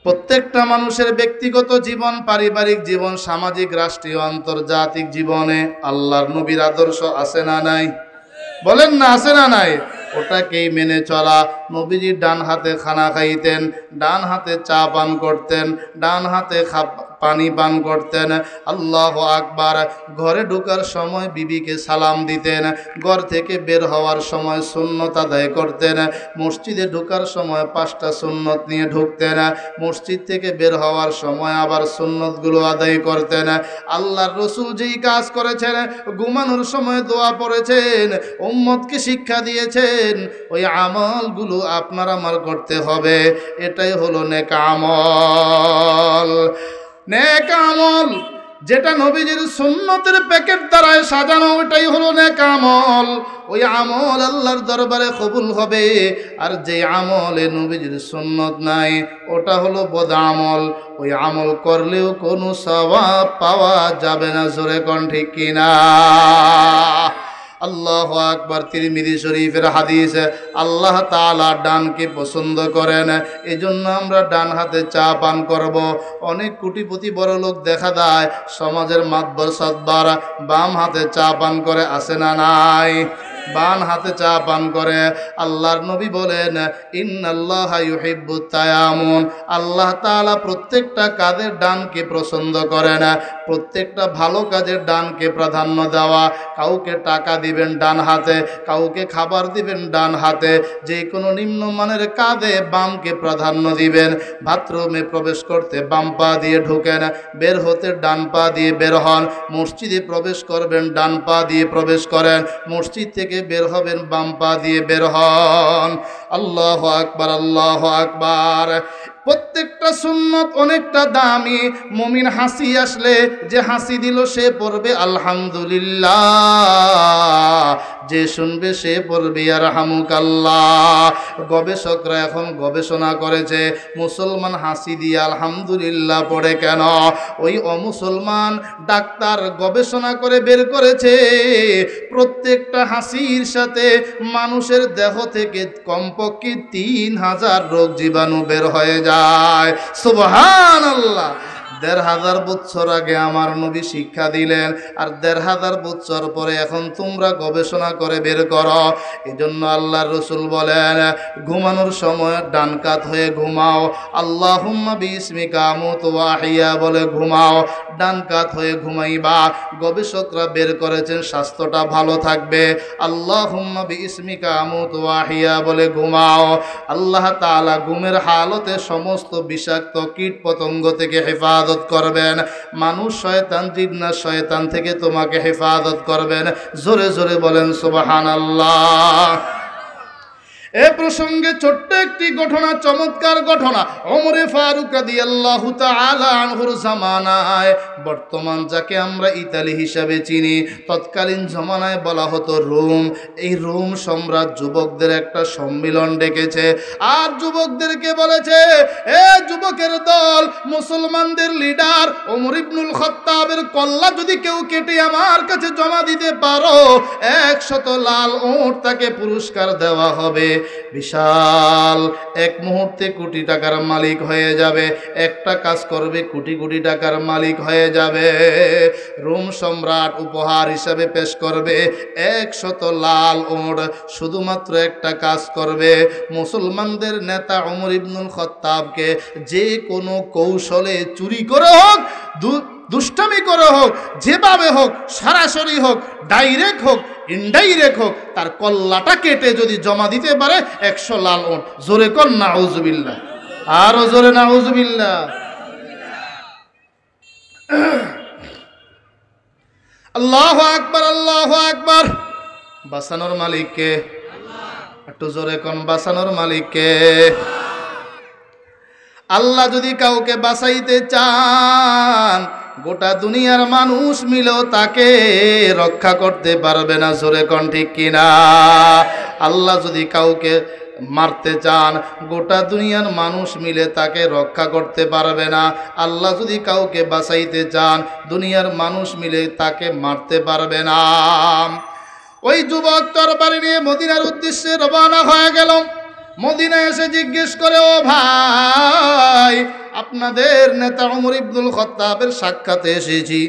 প্রত্যেকটা মানুষের ব্যক্তিগত জীবন, পারিবারিক জীবন, সামাজিক, রাষ্ট্রীয়, আন্তর্জাতিক জীবনে আল্লাহর নবীর আদর্শ আছে না নাই? বলেন না, আছে না নাই? ওটাকেই মেনে চলা। নবীজি ডান হাতে খানা খাইতেন, ডান হাতে চা পান করতেন, ডান হাতে পানি পান করতেন। আল্লাহু আকবার। ঘরে ঢোকার সময় বিবিকে সালাম দিতেন, ঘর থেকে বের হওয়ার সময় সুন্নত আদায় করতেন, মসজিদে ঢোকার সময় 5টা সুন্নত নিয়ে ঢুকতেন, মসজিদ থেকে বের হওয়ার সময় আবার সুন্নতগুলো আদায় করতেন। আল্লাহর রাসূল যেই কাজ করেছেন, ঘুমানোর সময় দোয়া পড়েছেন, উম্মতকে শিক্ষা দিয়েছেন, ওই আমলগুলো আপনার আমার করতে হবে। এটাই হলো নেক আমল। নেক আমল যেটা নবীজির সুন্নতের প্যাকেট দ্বারায় সাজানো, ওটাই হলো নেক আমল। ওই আমল আল্লাহর দরবারে কবুল হবে। আর যে আমলে নবীজির সুন্নত নাই, ওটা হলো বদ আমল। ওই আমল করলেও কোনো সওয়াব পাওয়া যাবে না। জোরে কোন ঠিক কিনা? আল্লাহু আকবার। তিরমিজি শরীফের হাদিস, আল্লাহ তাআলা ডানকে পছন্দ করেন, এজন্য আমরা ডান হাতে চা পান করব। অনেক কোটিপতি বড় লোক দেখা যায় সমাজের মাতবর সাদবার বাম হাতে চা পান করে, আছে না নাই? বাম হাতে চা পান করে। আল্লাহর নবী বলেন, ইন্নাল্লাহা ইউহিব্বুত তায়ামুন। আল্লাহ তাআলা প্রত্যেকটা কাজের ডানকে পছন্দ করেন। প্রত্যেকটা ভালো কাজের ডানকে প্রাধান্য দেওয়া। কাউকে টাকা দিবেন ডান হাতে, কাউকে খাবার দিবেন ডান হাতে, যে কোনো নিম্নমানের কাজে বামকে প্রাধান্য দিবেন। বাথরুমে প্রবেশ করতে বাম পা দিয়ে ঢোকেন, বের হতে ডান পা দিয়ে বের হন। মসজিদে প্রবেশ করবেন ডান পা দিয়ে প্রবেশ করেন, মসজিদ থেকে বের হবেন বাম পা দিয়ে বের হন। আল্লাহু আকবার, আল্লাহু আকবার। প্রত্যেকটা সুন্নত অনেকটা দামি। মুমিন হাসি আসলে যে হাসি দিল সে পড়বে আলহামদুলিল্লাহ, যে শুনবে সে পড়বে ইয়ারহামুকাল্লাহ। গবেষকরা এখন গবেষণা করেছে, মুসলমান হাসি দিয়ে আলহামদুলিল্লাহ পড়ে কেন? ওই অমুসলমান ডাক্তার গবেষণা করে বের করেছে, প্রত্যেকটা হাসির সাথে মানুষের দেহ থেকে কমপক্ষে 3000 রোগ জীবাণু বের হয়ে যায়। সুবহানাল্লাহ। 1500 বছর আগে আমার নবী শিক্ষা দিলেন, আর 1500 বছর পরে এখন তোমরা গবেষণা করে বের করো। এজন্য আল্লাহর রাসূল বলেন, ঘুমানোর সময় ডান কাত হয়ে ঘুমাও। আল্লাহুম্মা বিসমিকা আমুতু ওয়া আহইয়া বলে ঘুমাও, ডান কাত হয়ে ঘুমাইবা। গবেষকরা বের করেছেন স্বাস্থ্যটা ভালো থাকবে। আল্লাহুম্মা বিসমিকা আমুতু ওয়া আহইয়া বলে ঘুমাও। আল্লাহ তাআলা ঘুমের হালতে সমস্ত বিষাক্ত কীট পতঙ্গ থেকে হেফাজত করবেন। মানুষ, শয়তান, জিন্নাত, শয়তান থেকে তোমাকে হেফাজত করবেন। জোরে জোরে বলেন সুবহানাল্লাহ। এ প্রসঙ্গে ছোট্ট একটি ঘটনা, চমৎকার ঘটনা। ওমরে ফারুক রাদিয়াল্লাহু তাআলা আনহুর জামানায়, বর্তমান যাকে আমরা ইতালি হিসাবে চিনি, তৎকালীন জামানায় বলা হতো রোম। এই রোম সম্রাট যুবকদের একটা সম্মিলন ডেকেছে, আর যুবকদেরকে বলেছে, এ যুবকের দল, মুসলমানদের লিডার ওমর ইবনুল খাত্তাবের কল্লা যদি কেউ কেটে আমার কাছে জমা দিতে পারো, 100 লাল উট তাকে পুরস্কার দেওয়া হবে। বিশাল, এক মুহূর্তে কোটি টাকার মালিক হয়ে যাবে। একটা কাজ করবে, কোটি কোটি টাকার মালিক হয়ে যাবে। রোম সম্রাট উপহার হিসাবে পেশ করবে 100 লাল উট। শুধুমাত্র একটা কাজ করবে, মুসলমানদের নেতা ওমর ইবনুল খাত্তাবকে যে কোনো কৌশলে, চুরি করে হোক, দুষ্টামি করে হোক, যেভাবে হোক, সরাসরি হোক, ডাইরেক্ট হোক, ইনডাইরেক্ট হোক, তার কল্লাটা কেটে যদি জমা দিতে পারে 100 লাল উট। জোরে কর নাউজুবিল্লাহ, আরো জোরে নাউজুবিল্লাহ। আল্লাহু আকবার, আল্লাহু আকবার। বাঁচানোর মালিককে একটু জোরে কোন, বাঁচানোর মালিককে। আল্লাহ যদি কাউকে বাঁচাইতে চান, গোটা দুনিয়ার মানুষ মিলেও তাকে রক্ষা করতে পারবে না। জোরে কোন ঠিক কিনা? আল্লাহ যদি কাউকে মারতে চান, গোটা দুনিয়ার মানুষ মিলে তাকে রক্ষা করতে পারবে না। আল্লাহ যদি কাউকে বাঁচাইতে চান, দুনিয়ার মানুষ মিলে তাকে মারতে পারবে না। ওই যুবক তরবারি নিয়ে মদিনার উদ্দেশ্যে রওনা হয়ে গেল। মদিনায় এসে জিজ্ঞেস করে, ও ভাই, আপনাদের নেতা ওমর ইবনুল খাত্তাবের সাক্ষাতে এসেছি।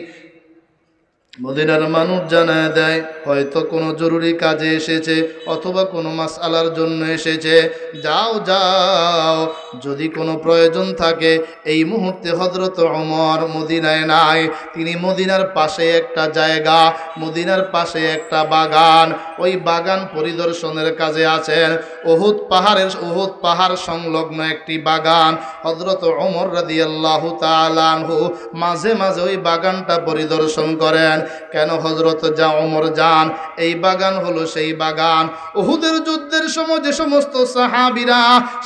মদিনার মানুষ জানায় দেয় হয়তো কোনো জরুরি কাজে এসেছে অথবা কোনো মাসআলার জন্য এসেছে। যাও যাও, যদি কোনো প্রয়োজন থাকে। এই মুহূর্তে হযরত ওমর মদিনায় নাই, তিনি মদিনার পাশে একটা জায়গা, মদিনার পাশে একটা বাগান, ওই বাগান পরিদর্শনের কাজে আছেন। উহুদ পাহাড় সংলগ্ন একটি বাগান। হযরত ওমর রাদিয়াল্লাহু তাআলা আনহু মাঝে মাঝে ওই বাগানটা পরিদর্শন করেন। কেন হযরত ওমর যান? এই বাগান হলো সেই বাগান উহুদের যুদ্ধের সময় যে সমস্ত সাহাবীরা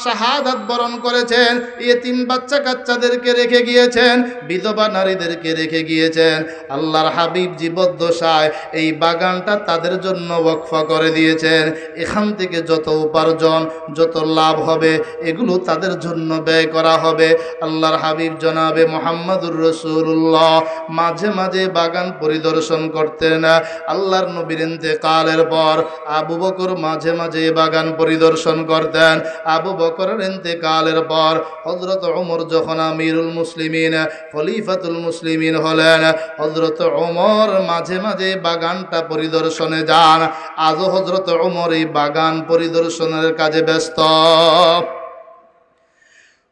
শাহাদাত বরণ করেছেন, ইয়েতিম বাচ্চা কাচ্চাদেরকে রেখে গিয়েছেন, বিধবা নারীদেরকে রেখে গিয়েছেন। আল্লাহর হাবিব জীবদ্দশায় এই বাগানটা তাদের জন্য ওয়াকফা করে দিয়েছেন। এখান থেকে যত উপার্জন, যত লাভ হবে, এগুলো তাদের জন্য ব্যয় করা হবে। আল্লাহর হাবিব জনাবে মুহাম্মদুর রাসূলুল্লাহ মাঝে মাঝে বাগান পরিদর্শন করতেন। আল্লাহর নবীর ইন্তেকালের পর আবু বকর মাঝে মাঝে বাগান পরিদর্শন করতেন। আবু বকরের ইন্তেকালের পর হযরত ওমর যখন আমিরুল মুসলিমিন, খলিফাতুল মুসলিমিন হলেন, হযরত ওমর মাঝে মাঝে বাগানটা পরিদর্শনে যান। আজও হযরত ওমর এই বাগান পরিদর্শনের কাজে ব্যস্ত।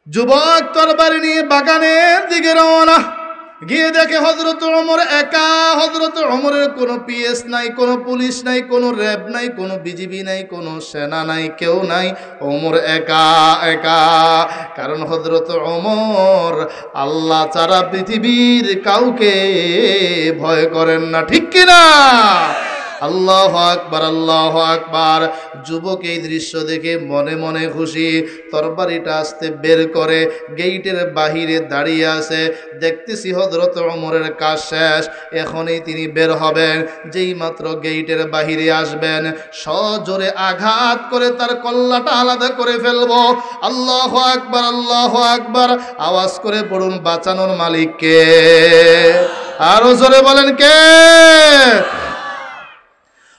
যুবক তরবারি নিয়ে বাগানের দিকে রওনা, গিয়ে দেখে হযরত ওমর একা। হযরত ওমরের কোনো পিএস নাই, কোনো পুলিশ নাই, কোনো র্যাব নাই, কোনো বিজিবি নাই, কোনো সেনা নাই, কেউ নাই। ওমর একা একা। কারণ হযরত ওমর আল্লাহ ছাড়া পৃথিবীর কাউকে ভয় করেন না, ঠিক কিনা? আল্লাহু আকবার, আল্লাহু আকবার। যুবক এই দৃশ্য দেখে মনে মনে খুশি, তরবারিটা আস্তে বের করে গেইটের বাহিরে দাঁড়িয়ে আছে। দেখতেছি হযরত ওমরের কাজ শেষ, এখনই তিনি বের হবেন। যেই মাত্র গেইটের বাহিরে আসবেন, সজোরে আঘাত করে তার কল্লাটা আলাদা করে ফেলবো। আল্লাহু আকবার, আল্লাহু আকবার। আওয়াজ করে পড়ুন, বাঁচানোর মালিক কে? আরো জোরে বলেন কে?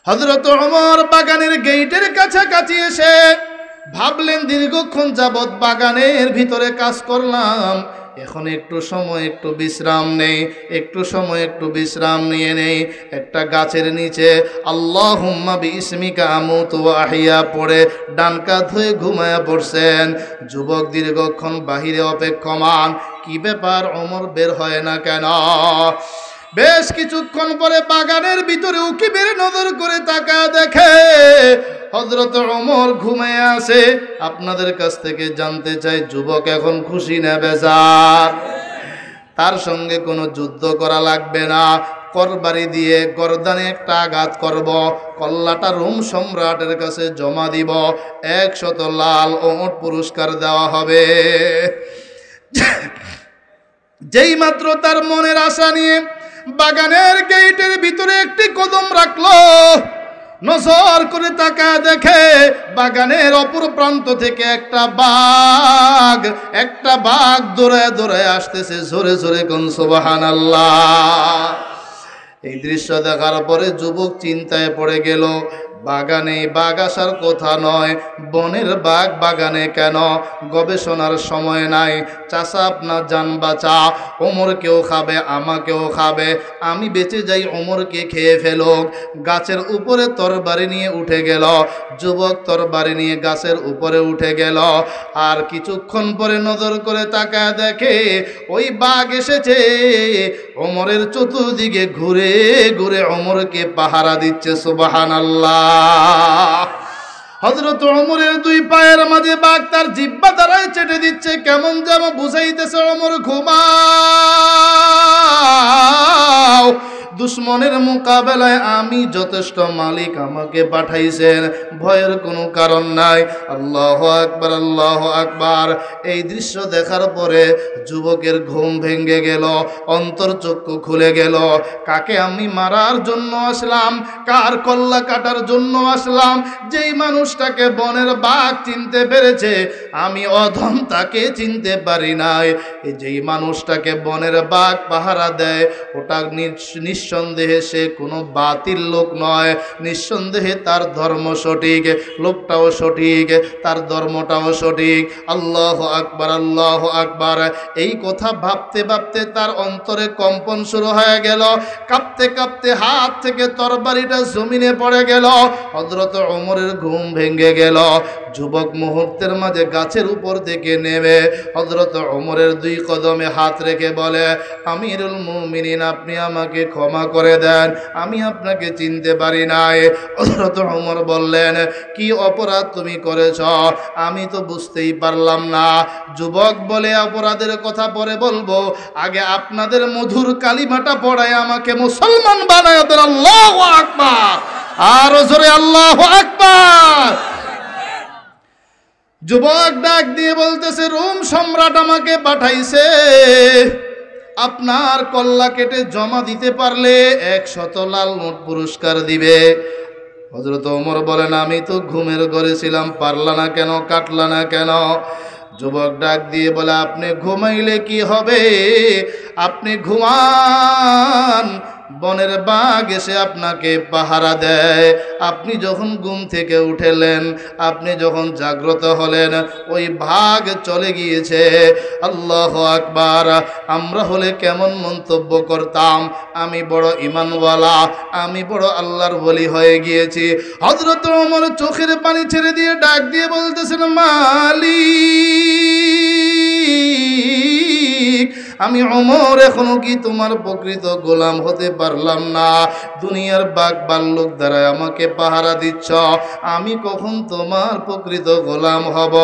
হযরত ওমর বাগানের গেইটের কাছাকাছি এসে ভাবলেন, দীর্ঘক্ষণ যাবৎ বাগানের ভিতরে কাজ করলাম, এখন একটু সময় একটু বিশ্রাম নেই, একটু সময় একটু বিশ্রাম নিয়ে নেই। একটা গাছের নিচে আল্লাহুম্মা বিইসমিকা আমুতু ওয়া আহইয়া পড়ে ডান কাঁধ হয়ে ঘুমায়া পড়ছেন। যুবক দীর্ঘক্ষণ বাহিরে অপেক্ষমান, কি ব্যাপার ওমর বের হয় না কেন? বেশ কিছুক্ষণ পরে বাগানের ভিতরে উকি বেড়ে নজর করে তাকায় দেখে হযরত ওমর ঘুমিয়ে আছে। আপনাদের কাছ থেকে জানতে চাই, যুবক এখন খুশি না বেজার? তার সঙ্গে কোনো যুদ্ধ করা লাগবে না, করবারি দিয়ে গর্দানে একটা আঘাত করব, কল্লাটা রোম সম্রাটের কাছে জমা দিব, 100 লাল ওট পুরস্কার দেওয়া হবে। যেই মাত্র তার মনের আশা নিয়ে বাগানের গেটের ভিতরে একটি কদম রাখলো, নজর করে তাকায় দেখে বাগানের অপর প্রান্ত থেকে একটা বাঘ দৌড়ায় দৌড়ায় আসতেছে, জোরে জোরে কোন সুবহানাল্লাহ। এই দৃশ্য দেখার পরে যুবক চিন্তায় পড়ে গেল, বাগানে বাঘ আসার কথা নয়, বনের বাঘ বাগানে কেন? গবেষণার সময় নাই। চাচা আপনার জান বাঁচা, ওমরকেও খাবে, আমাকেও খাবে, আমি বেঁচে যাই, ওমরকে খেয়ে ফেলুক। গাছের উপরে তরবারি নিয়ে উঠে গেল। যুবক তরবারি নিয়ে গাছের উপরে উঠে গেল। আর কিছুক্ষণ পরে নজর করে তাকায় দেখে ওই বাঘ এসেছে, ওমরের চতুর্দিকে ঘুরে ঘুরে ওমরকে পাহারা দিচ্ছে। সুবহানাল্লাহ। হযরত ওমরের দুই পায়ের মাঝে বাঘ তার জিহ্বা দ্বারাই চেটে দিচ্ছে, কেমন যেন বুঝাইতেছে, ওমর ঘুমাও, দুশ্মনের মোকাবেলায় আমি যথেষ্ট, মালিক আমাকে পাঠাইছেন, ভয়ের কোনো কারণ নাই। আল্লাহু আকবার, আল্লাহু আকবার। এই দৃশ্য দেখার পরে যুবকের ঘুম ভেঙে গেল, অন্তর্চক্ষু খুলে গেল। কাকে আমি মারার জন্য আসলাম, কার কল্লা কাটার জন্য আসলাম? যেই মানুষটাকে বনের বাঘ চিনতে পেরেছে, আমি অধম তাকে চিনতে পারি নাই। যেই মানুষটাকে বনের বাঘ পাহারা দেয়, ওটা নিশ্চয় নিঃসন্দেহে সে কোনো বাতিল লোক নয়, নিঃসন্দেহে তার ধর্ম সঠিক, লোকটাও সঠিক, তার ধর্মটাও সঠিক। আল্লাহু আকবার, আল্লাহু আকবার। এই কথা ভাবতে ভাবতে তার অন্তরে কম্পন শুরু হয়ে গেল। কাঁপতে কাঁপতে হাত থেকে তরবারিটা জমিনে পড়ে গেল। হযরত ওমরের ঘুম ভেঙে গেল। যুবক মুহূর্তের মাঝে গাছের উপর থেকে নেমে হযরত ওমরের 2 কদমে হাত রেখে বলে, আমিরুল মুমিনিন, আপনি আমাকে ক্ষমা করে দেন, আমি আপনাকে চিনতে পারি নাই। হযরত ওমর বললেন, কি অপরাধ তুমি করেছ? আমি তো বুঝতেই পারলাম না। যুবক বলে, অপরাধের কথা পরে বলবো, আগে আপনাদের মধুর কালিমাটা পড়ায় আমাকে মুসলমান বানায় দেন। আল্লাহু আকবার, আর জোরে আল্লাহু আকবার। যুবক ডাক দিয়ে বলতেছে, রোম সম্রাট আমাকে পাঠাইছে, আপনার কল্লা কেটে জমা দিতে পারলে 100 লাল নোট পুরস্কার দিবে। হযরত ওমর বলেন, আমি তো ঘুমের ঘরে ছিলাম, পারলা না কেন, কাটলা না কেন? যুবক ডাক দিয়ে বলে, আপনি ঘুমাইলে কি হবে? আপনি ঘুমান, বনের বাঘ এসে আপনাকে পাহারা দেয়। আপনি যখন ঘুম থেকে উঠলেন, আপনি যখন জাগ্রত হলেন, ওই বাঘ চলে গিয়েছে। আল্লাহু আকবার। আমরা হলে কেমন মন্তব্য করতাম, আমি বড় ঈমানওয়ালা, আমি বড় আল্লাহর ওলি হয়ে গিয়েছি। হযরত ওমর চোখের পানি ছেড়ে দিয়ে ডাক দিয়ে বলতেছেন, মালিক, আমি ওমর এখনো কি তোমার প্রকৃত গোলাম হতে পারলাম না? দুনিয়ার বাঘ ভাল্লুক দ্বারা আমাকে পাহারা দিচ্ছ, আমি কখন তোমার প্রকৃত গোলাম হব?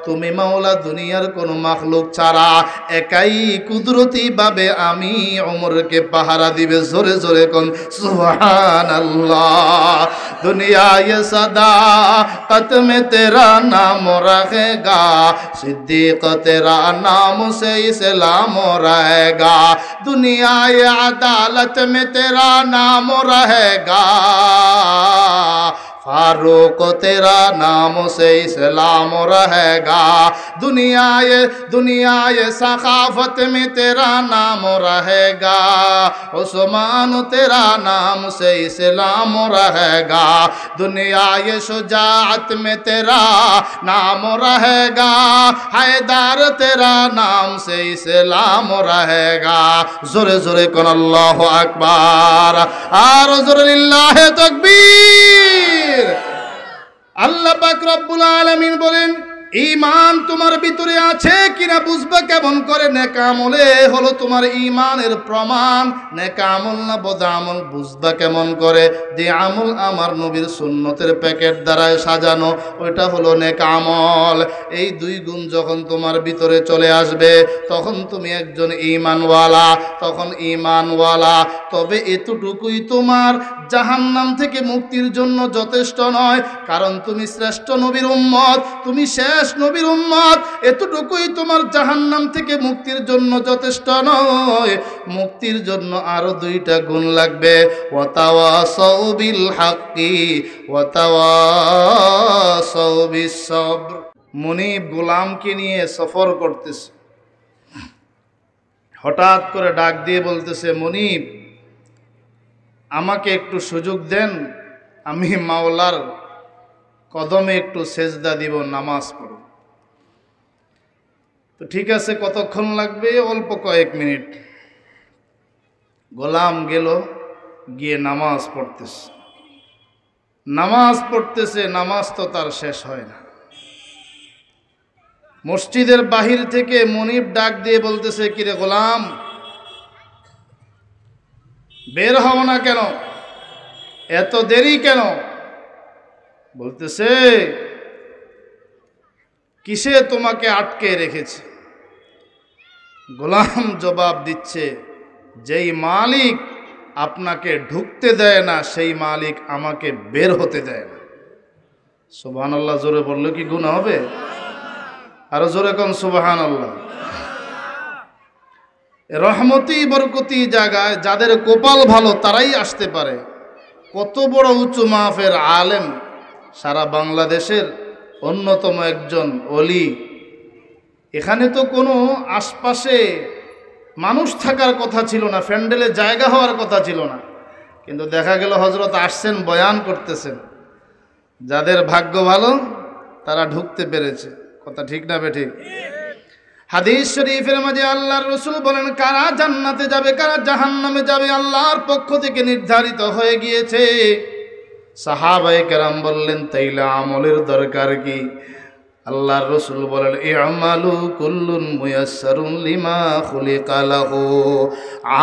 তুমি মাওলা দুনিয়ার কোনো মাখলুক ছাড়া একাই কুদরতি ভাবে আমি ওমরকে পাহারা দিবে। জোরে জোরে কোন সুবহানাল্লাহ। দুনিয়ায় সদা কতমে তেরা নাম রাখেগা, सिद्दीक तेरा नाम से इस्लाम रहेगा, दुनिया अदालत में तेरा नाम रहेगा, फारूक तेरा नाम से इस्लाम रहेगा, दुनिया सखाफत में तेरा नाम रहेगा, उस्मान तेरा नाम से इस्लाम रहेगा, दुनिया शुजाअत में तेरा नाम रहेगा, हैदर तेरा नाम से इस्लाम रहेगा। जोरे जोरे कौन अल्लाह अकबर, और जोरे लिल्लाहि तकबीर। আল্লাহ পাক রব্বুল আলামিন বলেন, ঈমান তোমার ভিতরে আছে কিনা বুঝবা কেমন করে? নেক আমলে হলো তোমার ঈমানের প্রমাণ। নেক আমল না বদ আমল বুঝবা কেমন করে? যে আমল আমার নবীর সুন্নতের প্যাকেট দ্বারা সাজানো, ওইটা হলো নেক আমল। এই 2 গুণ যখন তোমার ভিতরে চলে আসবে, তখন তুমি একজন ঈমানওয়ালা, তখন ঈমানওয়ালা। তবে এতটুকুই তোমার জাহান্নাম থেকে মুক্তির জন্য যথেষ্ট নয়, কারণ তুমি শ্রেষ্ঠ নবীর উম্মত, তুমি শেষ নবীর উম্মত। এতটুকুই তোমার জাহান্নাম থেকে মুক্তির জন্য যথেষ্ট নয়, মুক্তির জন্য আরো 2টা গুণ লাগবে। ওয়াতাওয়াসাউ বিল হাক্কি ওয়াতাওয়াসাউ বিস সবর। মুনিব গোলামকে নিয়ে সফর করতেছে, হঠাৎ করে ডাক দিয়ে বলতেছে, মুনিব, আমাকে একটু সুযোগ দেন, আমি মাওলার কদমে একটু সেজদা দিব, নামাজ পড়ব। তো ঠিক আছে, কতক্ষণ লাগবে? অল্প কয়েক মিনিট। গোলাম গেল, গিয়ে নামাজ পড়তেছে। নামাজ পড়তেছে, নামাজ তো তার শেষ হয় না। মসজিদের বাহির থেকে মনিব ডাক দিয়ে বলতেছে, কিরে গোলাম, বের হও না কেন? এত দেরি কেন? বলতেছে, কিসে তোমাকে আটকে রেখেছে? গোলাম জবাব দিচ্ছে, যেই মালিক আপনাকে ঢুকতে দেয় না, সেই মালিক আমাকে বের হতে দেয় না। সুবহানাল্লাহ। জোরে বললে কি গুনাহ হবে? আরো জোরে কোন সুবহানাল্লাহ। রহমতি বরকতি জায়গায় যাদের কপাল ভালো তারাই আসতে পারে। কত বড় উঁচু মাহফের আলেম, সারা বাংলাদেশের অন্যতম একজন ওলি। এখানে তো কোনো আশপাশে মানুষ থাকার কথা ছিল না, প্যান্ডেলে জায়গা হওয়ার কথা ছিল না। কিন্তু দেখা গেল হযরত আসছেন, বয়ান করতেছেন, যাদের ভাগ্য ভালো তারা ঢুকতে পেরেছে। কথা ঠিক না বেঠিক? হাদিস শরীফের মাঝে আল্লাহর রাসূল বলেন, কারা জান্নাতে যাবে কারা জাহান্নামে যাবে আল্লাহর পক্ষ থেকে নির্ধারিত হয়ে গিয়েছে। সাহাবায়ে কেরাম বললেন, তাইলে আমলের দরকার কি? আল্লাহর রাসূল বলেন, ই'মালু কুল্লুন মুয়াসসারুন লিমা খুলিকা লাহু।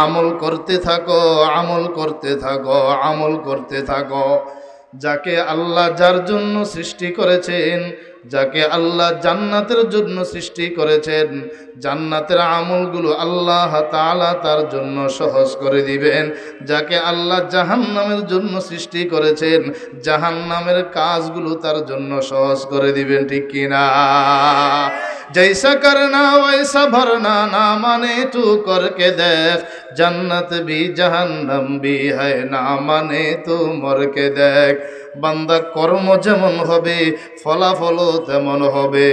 আমল করতে থাকো, আমল করতে থাকো, আমল করতে থাকো। যাকে আল্লাহ যার জন্য সৃষ্টি করেছেন, যাকে আল্লাহ জান্নাতের জন্য সৃষ্টি করেছেন, জান্নাতের আমলগুলো আল্লাহ তাআলা তার জন্য সহজ করে দিবেন। যাকে আল্লাহ জাহান্নামের জন্য সৃষ্টি করেছেন, জাহান্নামের কাজগুলো তার জন্য সহজ করে দিবেন। ঠিক কিনা? जैसा करना वैसा भरना, ना माने तू करके देख, जन्नत भी जहन्नम भी है, ना माने तू मर के देख। বান্দা কর্ম যেমন হবে ফলাফলও তেমন হবে।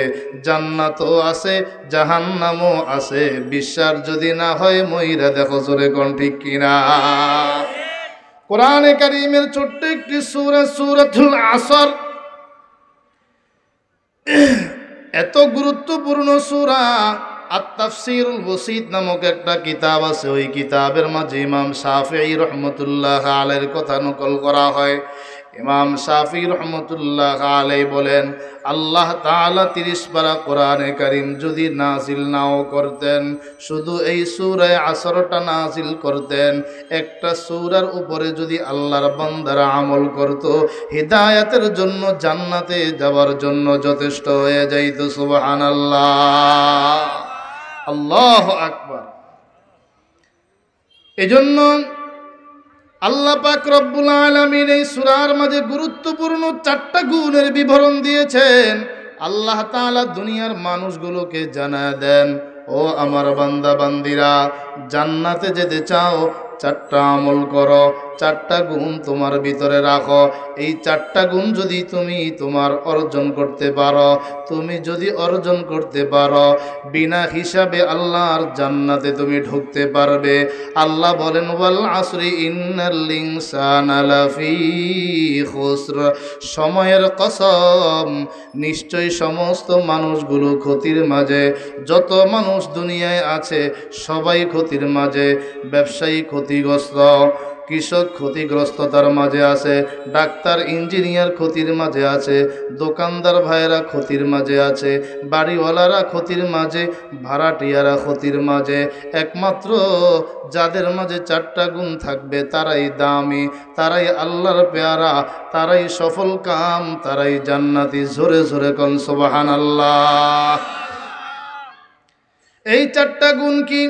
জান্নাতও আছে জাহান্নামও আছে। বিশ্বাস যদি না হয় মইরা দেখো, জোরে কোন ঠিক কিনা? কোরআনে কারীমের ছোট্ট একটি সূরা, সূরাতুল আসর, এত গুরুত্বপূর্ণ সূরা। আত-তাফসীরুল ওয়াসিত নামক একটা কিতাব আছে, ওই কিতাবের মাঝে ইমাম শাফিঈ রাহমাতুল্লাহ আলাইহির কথা নকল করা হয়। ইমাম শাফিঈ রাহমাতুল্লাহ আলাইহি বলেন, আল্লাহ তাআলা 30 পারা কোরআনে কারীম যদি নাজিল নাও করতেন, শুধু এই সূরা আসরটা নাজিল করতেন, একটা সূরার উপরে যদি আল্লাহর বান্দারা আমল করত, হিদায়াতের জন্য জান্নাতে যাওয়ার জন্য যথেষ্ট হয়ে যাইত। সুবহানাল্লাহ, আল্লাহু আকবার। এজন্য আল্লাহ পাক রব্বুল আলামিন এই সূরার মাঝে গুরুত্বপূর্ণ 4টা গুণের বিবরণ দিয়েছেন। আল্লাহ তাআলা দুনিয়ার মানুষগুলোকে জানায় দেন, ও আমার বান্দা বান্দিরা, জান্নাতে যেতে চাও 4টা আমল করো, 4টা গুণ তোমার ভিতরে রাখো। এই 4টা গুণ যদি তুমি তোমার অর্জন করতে পারো, তুমি যদি অর্জন করতে পারো, বিনা হিসাবে আল্লাহর জান্নাতে তুমি ঢুকতে পারবে। আল্লাহ বলেন, ওয়াল আসরি ইন্নাল ইনসানা লাফি খুসর, সময়ের কসম, নিশ্চয়ই সমস্ত মানুষগুলো ক্ষতির মাঝে। যত মানুষ দুনিয়ায় আছে সবাই ক্ষতির মাঝে। ব্যবসায়ী ক্ষতিগ্রস্ত, কৃষক ক্ষতিগ্রস্ততার মাঝে আছে, ডাক্তার ইঞ্জিনিয়ার ক্ষতির মাঝে আছে, দোকানদার ভাইয়েরা ক্ষতির মাঝে আছে, বাড়িওয়ালারা ক্ষতির মাঝে, ভাড়াটিয়ারা ক্ষতির মাঝে। একমাত্র যাদের মাঝে 4টা গুণ থাকবে তারাই দামি, তারাই আল্লাহর পেয়ারা, তারাই সফল কাম, তারাই জান্নাতি। জোরে জোরে কোন সুবহানাল্লাহ। এই 4টা গুণ কি?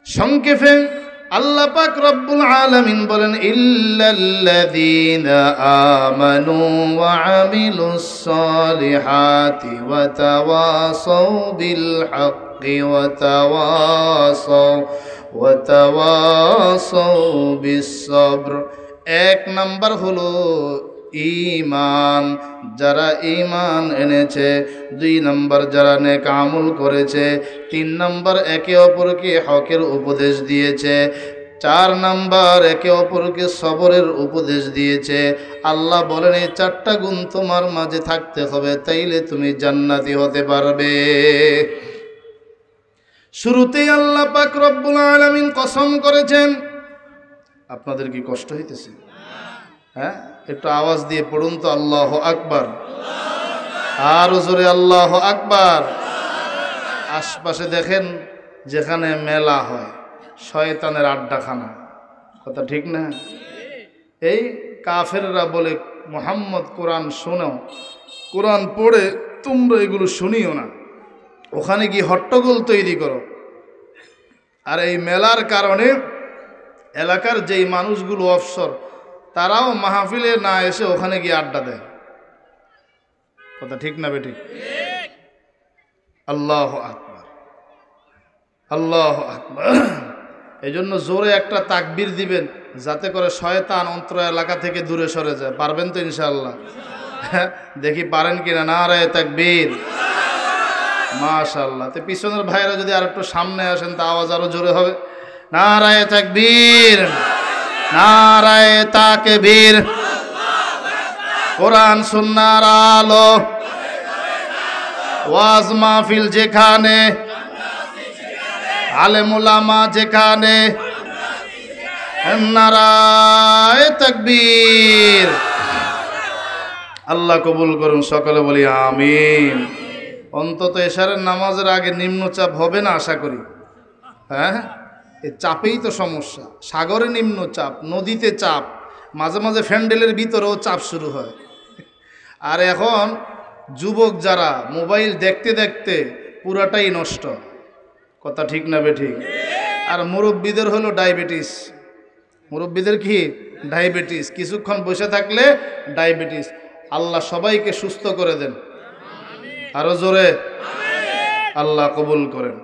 সংক্ষেপে আল্লাহ পাক রব্বুল আলামিন বলেন, ইল্লাল্লাযীনা আমানু ওয়া আমিলুস সালিহাতি ওয়া তাওয়াসাউ বিল হাক্কি ওয়া তাওয়াসাউ বিস সবর। 1 নাম্বার হলো ঈমান, যারা ঈমান এনেছে। 2 নাম্বার যারা নেক আমল করেছে। 3 নাম্বার একে অপরকে হকের উপদেশ দিয়েছে। 4 নাম্বার একে অপরকে সবরের উপদেশ দিয়েছে। আল্লাহ বলেন, এই 4টা গুণ তোমার মাঝে থাকতে হবে, তাইলে তুমি জান্নাতি হতে পারবে। শুরুতেই আল্লাহ পাক রব্বুল আলামিন কসম করেছেন। আপনাদের কি কষ্ট হইতেছে? হ্যাঁ, একটু আওয়াজ দিয়ে পড়ুন তো, আল্লাহু আকবার। আর জোরে আল্লাহু আকবার। আশপাশে দেখেন, যেখানে মেলা হয় শয়তানের আড্ডাখানা। কথা ঠিক না? এই কাফেররা বলে, মুহাম্মদ কোরআন শোনো, কোরআন পড়ে তোমরা এগুলো শুনিও না, ওখানে গিয়ে হট্টগোল তৈরি করো। আর এই মেলার কারণে এলাকার যেই মানুষগুলো অফসর, তারাও মাহফিলে না এসে ওখানে গিয়ে আড্ডা দেয়। কথা ঠিক না বেঠিক? আল্লাহু আকবার, আল্লাহু আকবার। এই জন্য জোরে একটা তাকবীর দিবেন, যাতে করে শয়তান অন্তর এলাকা থেকে দূরে সরে যায়। পারবেন তো ইনশাআল্লাহ? দেখি পারেন কিনা। নারায়ে তাকবীর, মাশাআল্লাহ। তো পিছনের ভাইরা যদি আর একটু সামনে আসেন তা আওয়াজ আরো জোরে হবে। নারায়ে তাকবীর, নারায়ে তাকবীর, কোরআন সুন্নাহর আলো, ওয়াজ মাহফিল যেখানে, আলেম উলামা যেখানে, নারায়ে তাকবীর। আল্লাহ কবুল করুন, সকলে বলি আমিন। অন্তত এশারের নামাজের আগে নিম্নচাপ হবে না আশা করি। হ্যাঁ, এই চাপেই তো সমস্যা। সাগরে নিম্নচাপ, নদীতে চাপ, মাঝে মাঝে ফ্যান্ডেলের ভিতরেও চাপ শুরু হয়। আর এখন যুবক যারা মোবাইল দেখতে দেখতে পুরাটাই নষ্ট, কথা ঠিক না বেঠিক? আর মুরব্বীদের হলো ডায়াবেটিস। মুরব্বীদের কি ডায়াবেটিস, কিছুক্ষণ বসে থাকলে ডায়াবেটিস। আল্লাহ সবাইকে সুস্থ করে দেন, আরো জোরে আল্লাহ কবুল করেন।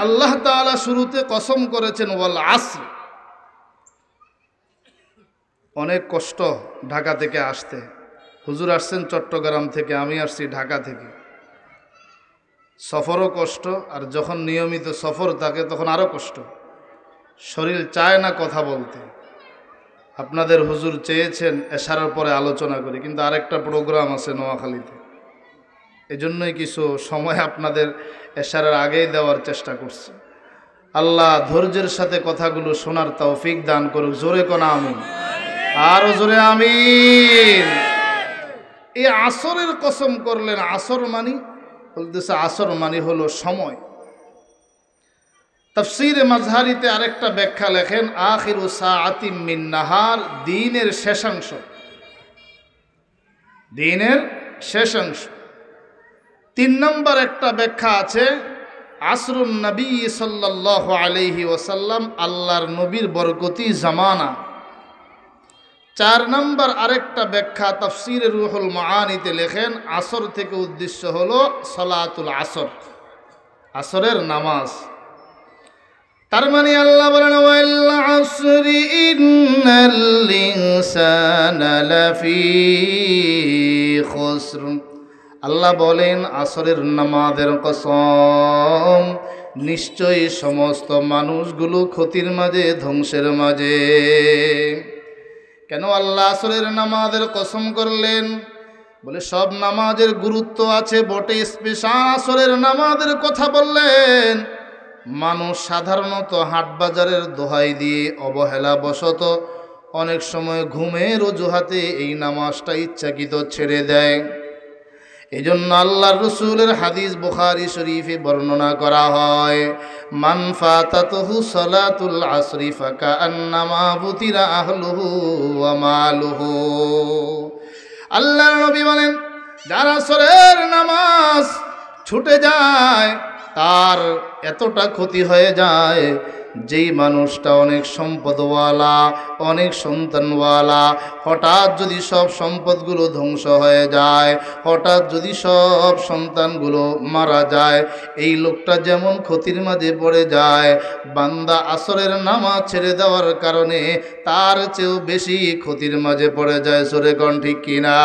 আল্লাহ তাআলা শুরুতে কসম করেছেন ওয়াল আসর। অনেক কষ্ট ঢাকা থেকে আসতে। হুজুর আসছেন চট্টগ্রাম থেকে, আমি আসছি ঢাকা থেকে। সফরও কষ্ট, আর যখন নিয়মিত সফর থাকে তখন আরো কষ্ট। শরীর চায় না কথা বলতে। আপনাদের হুজুর চেয়েছেন এশারার পরে আলোচনা করি, কিন্তু আরেকটা প্রোগ্রাম আছে নোয়াখালীতে। এজন্যই কিছু সময় আপনাদের এশারার আগেই দেওয়ার চেষ্টা করছি। আল্লাহ ধৈর্যের সাথে কথাগুলো শোনার তৌফিক দান করুক। জোরে কোন আমিন, আরো জোরে আমিন। এই আসরের কসম করলেন। আসর মানি বলতেছে, আসর মানি হলো সময়। তাফসীরে মাজহারিতে আরেকটা ব্যাখ্যা লেখেন, আখিরু সাআতিম মিন নাহার, দিনের শেষাংশ। দিনের শেষাংশ। 3 নম্বর একটা ব্যাখ্যা আছে, আসরুন নবী সাল্লাল্লাহু আলাইহি ওয়াসাল্লাম, আল্লাহর নবীর বরকতি জামানা। 4 নম্বর আরেকটা ব্যাখ্যা তাফসীরে রুহুল মাআনিতে লেখেন, আসর থেকে উদ্দেশ্য হলো সালাতুল আসর, আসরের নামাজ। তার মানে আল্লাহ বলেন ওয়াল আসরি ইন্নাল ইনসানা লাফি খুসর। আল্লাহ বলেন আসরের নামাজের কসম, নিশ্চয়ই সমস্ত মানুষগুলো ক্ষতির মাঝে, ধ্বংসের মাঝে। কেন আল্লাহ আসরের নামাজের কসম করলেন? বলে সব নামাজের গুরুত্ব আছে বটে, স্পেশাল আসরের নামাজের কথা বললেন। মানুষ সাধারণত হাট বাজারের দোহাই দিয়ে অবহেলা বশত অনেক সময় ঘুমের অজুহাতে এই নামাজটা ইচ্ছাকৃত ছেড়ে দেয়। এই জন্য আল্লাহর রাসূলের হাদিস বুখারী শরীফে বর্ণনা করা হয়, মান ফাতাতুহু সালাতুল আসরি ফাকান্নামা বুতিরা আহলুহু ওয়া মালুহু। আল্লাহর নবী বলেন, যার আসরের নামাজ ছুটে যায় তার এতটা ক্ষতি হয়ে যায়, যেই মানুষটা অনেক সম্পদওয়ালা, অনেক সন্তানওয়ালা, হঠাৎ যদি সব সম্পদগুলো ধ্বংস হয়ে যায়, হঠাৎ যদি সব সন্তানগুলো মারা যায়, এই লোকটা যেমন ক্ষতির মাঝে পড়ে যায়, বান্দা আসরের নামাজ ছেড়ে দেওয়ার কারণে তার চেয়েও বেশি ক্ষতির মাঝে পড়ে যায়। সরে কোন ঠিক কিনা?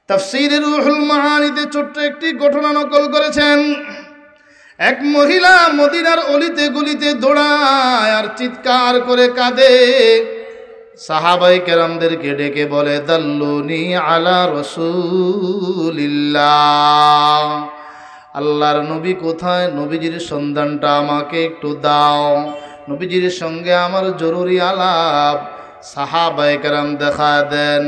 তাফসীরে রুহুল মাআনিতে ছোট্ট একটি ঘটনা নকল করেছেন। এক মহিলা মদিনার অলিতে গলিতে দৌড়ায় আর চিৎকার করে কাঁদে। সাহাবায়ে কেরামদেরকে ডেকে বলে, দাল্লুনি আলা রাসূলিল্লাহ, আল্লাহর নবী কোথায়? নবীজির সন্ধানটা আমাকে একটু দাও, নবীজির সঙ্গে আমার জরুরি আলাপ। সাহাবায়ে কেরাম দেখা দেন,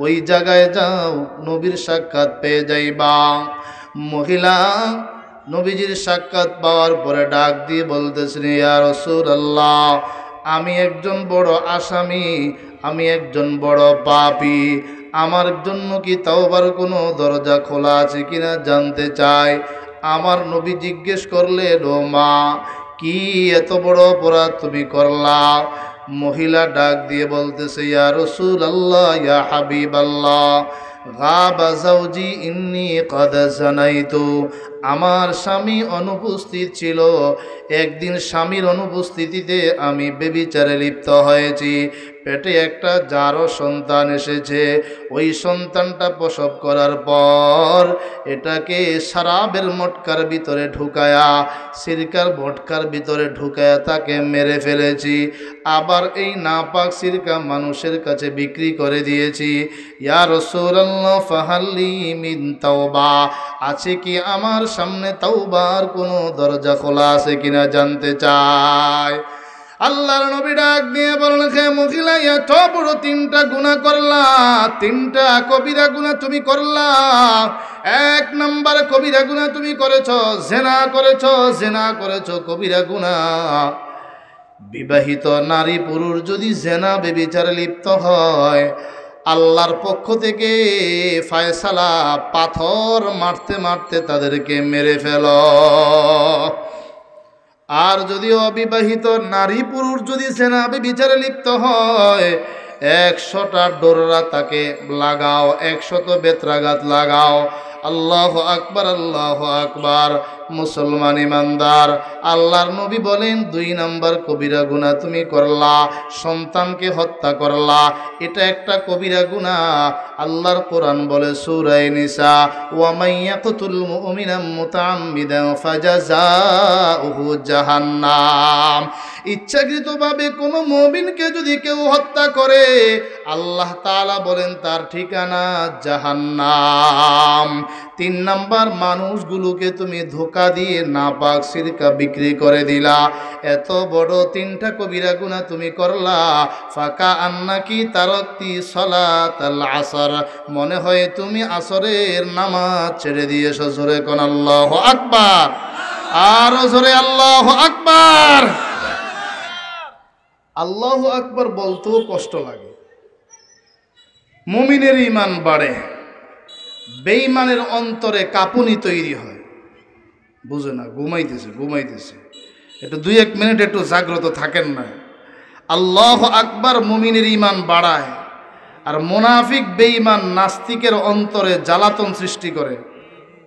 ওই জায়গায় যাও, নবীর সাক্ষাৎ পেয়ে যাইবা। মহিলা নবীজির সাক্ষাৎ পাওয়ার পরে ডাক দিয়ে বলতেছেন, ইয়া রাসূলুল্লাহ, আমি একজন বড় আসামি, আমি একজন বড় পাপী, আমার জন্য কি তাওবার কোনো দরজা খোলা আছে কিনা জানতে চাই। আমার নবী জিজ্ঞেস করলেন, ও মা, কি এত বড় অপরাধ তুমি করলা? মহিলা ডাক দিয়ে বলতেছে, ইয়া রাসূলুল্লাহ, ইয়া হাবিবাল্লাহ, গাবা যাওজি ইন্নী ক্বাদ জানাইতু, আমার স্বামী অনুপস্থিত ছিল। একদিন স্বামীর অনুপস্থিতিতে আমি ব্যভিচারে লিপ্ত হয়েছি, পেটে একটা যারও সন্তান এসেছে, ওই সন্তানটা প্রসব করার পর এটাকে শরাবের মটকার ভিতরে ঢুকায়া, সিরকার মটকার ভিতরে ঢুকায়া তাকে মেরে ফেলেছি। আবার এই নাপাক সিরকা মানুষের কাছে বিক্রি করে দিয়েছি। ইয়া রাসূলুল্লাহ ফাহাল্লি মিন তাওবা, আছে কি আমার সামনে তাওবার কোনো দরজা খোলা আছে কিনা জানতে চায়। আল্লাহর নবী ডাক দিয়ে বলেন, হে মহিলা, এত বড় 3টা গুনাহ করলা, 3টা কবিরা গুনাহ তুমি করলা। 1 নাম্বার কবিরা গুনাহ তুমি করেছো, জিনা করেছো। জিনা করেছো কবিরা গুনাহ। বিবাহিত নারী পুরুষ যদি জিনা ব্যভিচারে লিপ্ত হয়, আল্লাহর পক্ষ থেকে ফয়সালা, পাথর মারতে মারতে তাদেরকে মেরে ফেলো। আর যদি অবিবাহিত নারী পুরুষ যদি জিনা ব্যভিচারে লিপ্ত হয়, 100টা ডোররা তাকে লাগাও, 100 বেত্রাঘাত লাগাও। আল্লাহু আকবার, আল্লাহু আকবার। মুসলমান ইমানদার, আল্লাহর নবী বলেন 2 নাম্বার কবিরা গুনাহ তুমি করলা, সন্তানকে হত্যা করলা, এটা একটা কবিরা গুনাহ। আল্লাহর কোরআন বলে সূরা নিসা, ওয়া মাইয়াকতুল মুমিনা মুতাআম্মিদান ফাজাযাউহু জাহান্নাম। ইচ্ছাকৃতভাবে কোনো মুমিনকে যদি কেউ হত্যা করে, আল্লাহ তাআলা বলেন তার ঠিকানা জাহান্নাম। 3 নাম্বার, মানুষগুলোকে তুমি ধোঁকা দিয়ে নাপাক সিরকা বিক্রি করে দিলা। এত বড় 3টা কবিরা গুনাহ তুমি করলা। ফাকা আন্নাকি তারাকতি সালাতাল আসর, মনে হয় তুমি আসরের নামাজ ছেড়ে দিয়েছো। জোরে কোন আল্লাহু আকবার, আরো জোরে আল্লাহু আকবার। আল্লাহু আকবার বলতেও কষ্ট লাগে। মুমিনের ঈমান বাড়ে, বেঈমানের অন্তরে কাঁপুনি তৈরি হয়। বুঝে না, ঘুমাইতেছে। একটু 2-1 মিনিট একটু জাগ্রত থাকেন না। আল্লাহু আকবার মুমিনের ঈমান বাড়ায়, আর মুনাফিক বেঈমান নাস্তিকের অন্তরে জ্বালাতন সৃষ্টি করে।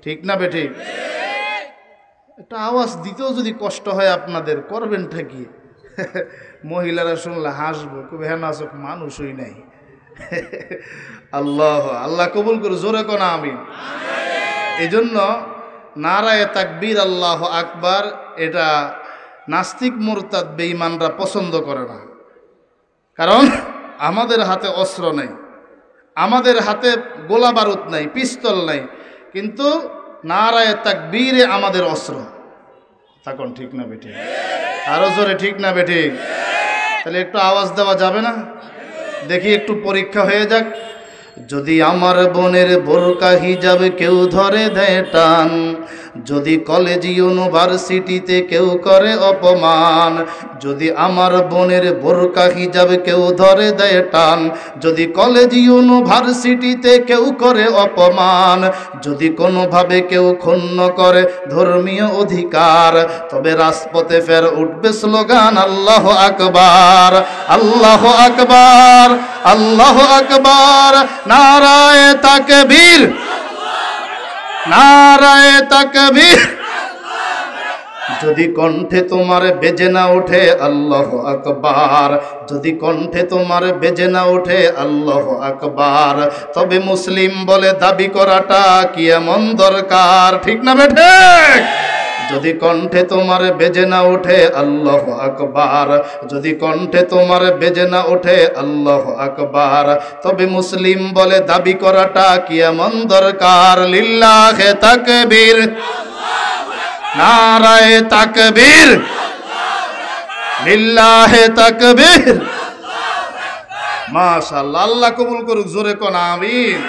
ঠিক না বেঠিক? একটা আওয়াজ দিতেও যদি কষ্ট হয় আপনাদের, করবেন ঠিকই। মহিলারা শুনলে হাসবো, খুব হেনাচক মানুষই নাই। আল্লাহ আল্লাহ কবুল করে, জোরে কোন আমিন। এই জন্য নারায়ে তাকবীর আল্লাহু আকবার এটা নাস্তিক মুরতাদ বেঈমানরা পছন্দ করে না। কারণ আমাদের হাতে অস্ত্র নেই, আমাদের হাতে গোলা বারুদ নাই, পিস্তল নাই, কিন্তু নারায়ে তাকবীরে আমাদের অস্ত্র। তখন ঠিক না বেঠি? আরো জোরে ঠিক না বেঠি? তাহলে একটু আওয়াজ দেওয়া যাবে না? দেখি একটু পরীক্ষা হয়ে যাক। যদি আমার বোনের বোরকা হিজাব কেউ ধরে দেয় টান, যদি কলেজ ইউনিভার্সিটিতে কেউ করে অপমান, যদি আমার বোনের বোরকা হিজাব কেউ ধরে দেয় টান, যদি কলেজ ইউনিভার্সিটিতে কেউ করে অপমান, যদি কোনোভাবে কেউ ক্ষুণ্ণ করে ধর্মীয় অধিকার, তবে রাজপথে ফের উঠবে স্লোগান আল্লাহু আকবার, আল্লাহু আকবার, আল্লাহু আকবার। নারায়ে তাকবীর, নারায়ে তাকবীর। যদি কণ্ঠে তোমার বেজে না ওঠে আল্লাহু আকবার, যদি কণ্ঠে তোমার বেজে না ওঠে আল্লাহু আকবার, তবে মুসলিম বলে দাবি করাটা কি এমন দরকার? ঠিক না বেঠে? যদি কণ্ঠে তোমার বেজে না ওঠে আল্লাহু আকবার, যদি কণ্ঠে তোমার বেজে না ওঠে আল্লাহু আকবার, তবে মুসলিম বলে দাবি করাটা কি এমন দরকার? লিল্লাহে তাকবীর, নারায়ে তাকবীর, লিল্লাহে তাকবীর। মাশাআল্লাহ, আল্লাহ কবুল করুক, জোরে কোন আমিন।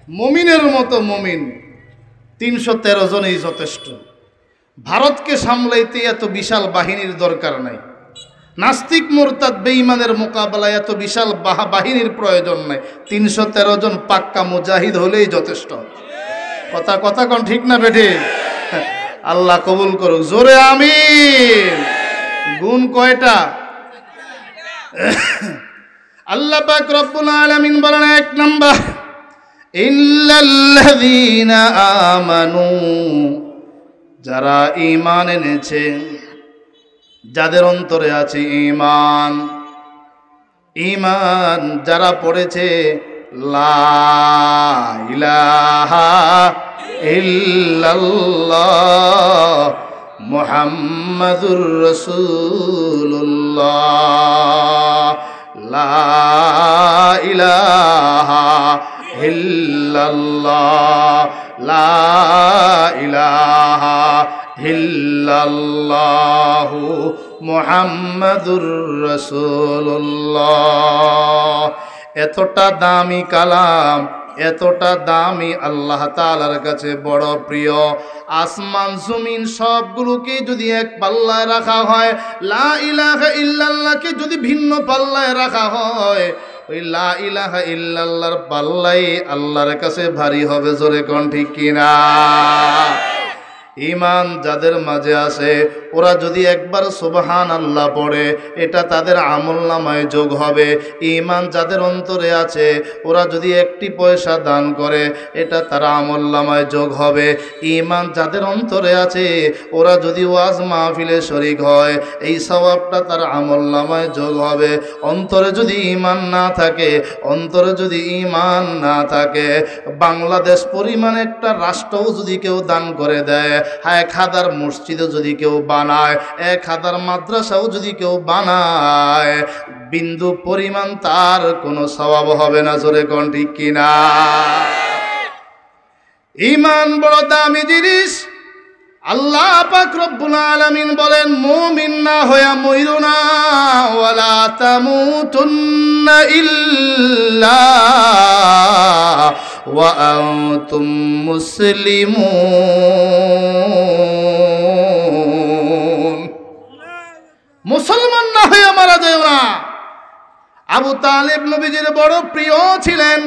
মুমিনের মতো মুমিন 313 জনই যথেষ্ট। ভারতকে সামলাইতে এত বিশাল বাহিনীর দরকার নাই। নাস্তিক মুরতাদ বেঈমানের মোকাবেলায় এত বিশাল বাহিনীর প্রয়োজন নাই। 313 জন পাক্কা মুজাহিদ হলেই যথেষ্ট। কথা কথা কোন ঠিক না বেঠি? আল্লাহ কবুল করুক, জোরে আমিন। গুণ কয়টা? আল্লাহ পাক রব্বুল আলামিন বলেন 1 নাম্বার, ইল্লাল্লাযীনা আমানু, যারা ঈমান এনেছে, যাদের অন্তরে আছে ঈমান। ঈমান যারা পড়েছে লা ইলাহা ইল্লাল্লাহ মুহাম্মাদুর রাসূলুল্লাহ, লা ইলাহা ইল্লাল্লাহ, লা ইলাহা ইল্লাল্লাহু মুহাম্মাদুর রাসূলুল্লাহ। এতটা দামি কালাম, এতটা দামি, আল্লাহ তাআলার কাছে বড় প্রিয়। আসমান জমিন সবগুলোকে যদি এক পাল্লায় রাখা হয়, লা ইলাহা ইল্লাল্লাহকে যদি ভিন্ন পাল্লায় রাখা হয়, ওই লা ইলাহা ইল্লাল্লাহর পাল্লাই আল্লাহর কাছে ভারী হবে। জোরে কোন ঠিক কিনা? ঈমান যাদের মাঝে আছে ওরা যদি একবার সুবহানাল্লাহ পড়ে, এটা তাদের আমলনামায় যোগ হবে। ঈমান যাদের অন্তরে আছে ওরা যদি একটি পয়সা দান করে, এটা তার আমলনামায় যোগ হবে। ঈমান যাদের অন্তরে আছে ওরা যদি ওয়াজ মাহফিলে শরীক হয়, এই সওয়াবটা তার আমলনামায় যোগ হবে। অন্তরে যদি ঈমান না থাকে, অন্তরে যদি ঈমান না থাকে, বাংলাদেশ পরিমাণ একটা রাষ্ট্রও যদি কেউ দান করে দেয়, 1000 মসজিদও যদি কেউ বানায়, 1000 মাদ্রাসাও যদি কেউ বানায়, বিন্দু পরিমাণ তার কোনো সওয়াব হবে না। জোরে কোন ঠিক কিনা? ঈমান বড় দামি জিনিস। আল্লাহ পাক রব্বুল আলামিন বলেন, মুমিন না হইয়া মইরো না, ওয়ালা তামুতুন্না ইল্লা ওয়া আনতুম মুসলিমুন। মুসলমান না হইয়া মারা যায় না। আবু তালিব নবীজির বড় প্রিয় ছিলেন।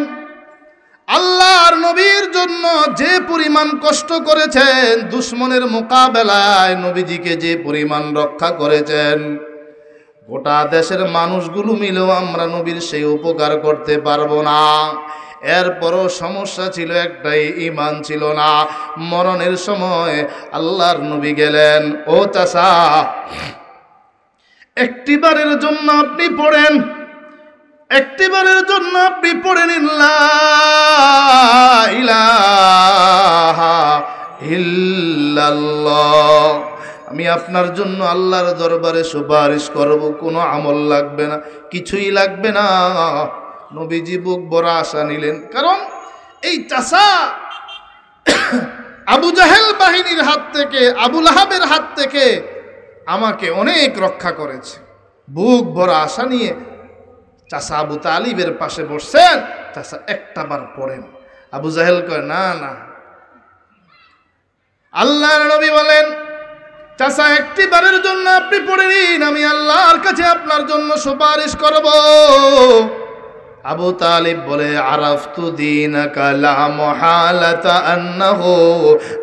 আল্লাহর নবীর জন্য যে পরিমাণ কষ্ট করেছেন, দুশমনের মোকাবেলায় নবীজিকে যে পরিমাণ রক্ষা করেছেন, গোটা দেশের মানুষগুলো মিলেও আমরা নবীর সেই উপকার করতে পারবো না। এরপরও সমস্যা ছিল একটাই, ঈমান ছিল না। মরণের সময় আল্লাহর নবী গেলেন, ও চাচা, একটিবারের জন্য আপনি পড়েন, একটিবারের জন্য আপনি পড়ে নিন লা ইলাহা ইল্লাল্লাহ। আমি আপনার জন্য আল্লাহর দরবারে সুপারিশ করব, কোনো আমল লাগবে না, কিছুই লাগবে না। নবীজি বুক ভরা আশা নিলেন, কারণ এই চাচা আবু জাহেল বাহিনীর হাত থেকে, আবু লাহাবের হাত থেকে আমাকে অনেক রক্ষা করেছে। বুক ভরা আশা নিয়ে চাচা আবু তালিবের পাশে বসছেন। চাচা একটা বার পড়েন। আবু জাহেল কয়, না না। আল্লাহর নবী বলেন, চাচা একটি বারের জন্য আপনি পড়ে নিন, আমি আল্লাহর কাছে আপনার জন্য সুপারিশ করব। আবু তালিব বলে, আরাফতু দীনাকা লা মুহালাতা আন্নাহু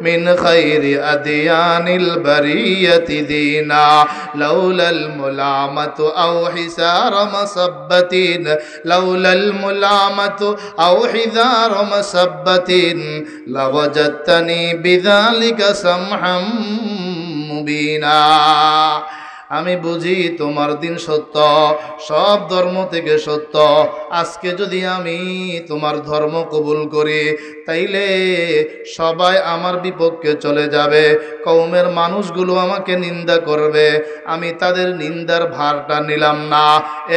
মিন খায়রি আদিয়ানিল বারিয়াতি দীনা লাউলাল মুলামাতু আও হিসার মাসাব্বাতিন লাউলাল মুলামাতু আও হিজার মাসাব্বাতিন লাওয়াজাদতানি বিযালিকা সামহাম মুবিনা। আমি বুঝি তোমার দিন সত্য, সব ধর্ম থেকে সত্য। আজকে যদি আমি তোমার ধর্ম কবুল করি, তাইলে সবাই আমার বিপক্ষে চলে যাবে, কওমের মানুষগুলো আমাকে নিন্দা করবে। আমি তাদের নিন্দার ভারটা নিলাম না,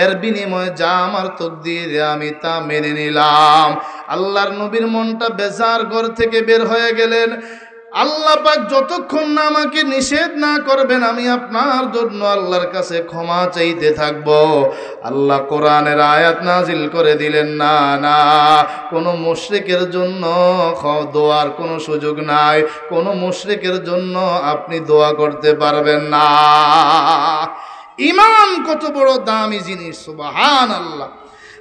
এর বিনিময়ে যা আমার তকদির আমি তা মেনে নিলাম। আল্লাহর নবীর মনটা বেজার, ঘর থেকে বের হয়ে গেলেন। আল্লাহ পাক যতক্ষণ না আমাকে নিষেধ না করবেন, আমি আপনার জন্য আল্লাহর কাছে ক্ষমা চাইতে থাকব। আল্লাহ কোরআনের আয়াত নাজিল করে দিলেন, না না, কোনো মুশরিকের জন্য দোয়ার কোনো সুযোগ নাই, কোনো মুশরিকের জন্য আপনি দোয়া করতে পারবেন না। ঈমান কত বড় দামি জিনিস, সুবহানাল্লাহ।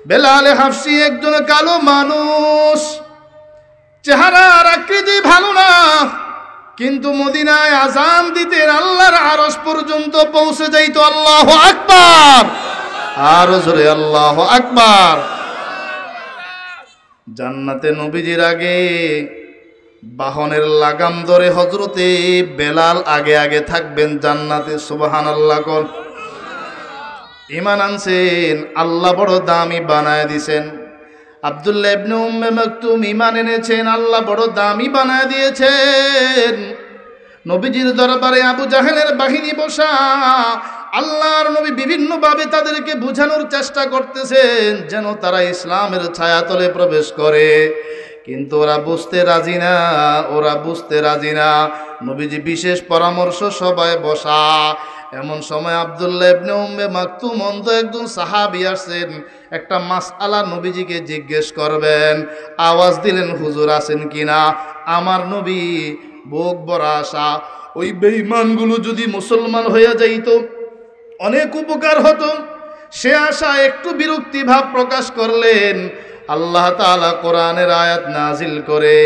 বেলাল হাফসি একজন কালো মানুষ, চেহারার আকৃতি ভালো না, কিন্তু মদিনায় আযান দিতেন, আল্লাহর আরশ পর্যন্ত পৌঁছে যাইতো। আল্লাহু আকবার, আর জোরে আল্লাহু আকবার। জান্নাতে নবীজির আগে বাহনের লাগাম ধরে হযরতে বেলাল আগে আগে থাকবেন জান্নাতে। সুবহানাল্লাহ কোন। ঈমান আনছেন, আল্লাহ বড় দামি বানায় দিছেন। আব্দুল্লাহ ইবনে উম্মে মাকতুম ঈমান এনেছেন, আল্লাহ বড় দামি বানায় দিয়েছেন। নবীজির দরবারে আবু জাহেলের বাহিনী বসা, আল্লাহর নবী বিভিন্নভাবে তাদেরকে বোঝানোর চেষ্টা করতেছেন যেন তারা ইসলামের ছায়াতলে প্রবেশ করে, কিন্তু ওরা বুঝতে রাজি না, ওরা বুঝতে রাজি না। নবীজি বিশেষ পরামর্শ সবাই বসা। এমন সময় আব্দুল্লাহ ইবনে উম্মে মাকতুম অন্ধ একজন সাহাবী আসেন, একটা মাসআলা নবীজিকে জিজ্ঞেস করবেন। আওয়াজ দিলেন, হুজুর আছেন কিনা? আমার নবী বুক ভরা আশা, ওই বেঈমানগুলো যদি মুসলমান হয়ে যাইত অনেক উপকার হতো, সে আশা একটু বিরক্তি ভাব প্রকাশ করলেন। আল্লাহ তাআলা কোরআনের আয়াত নাজিল করে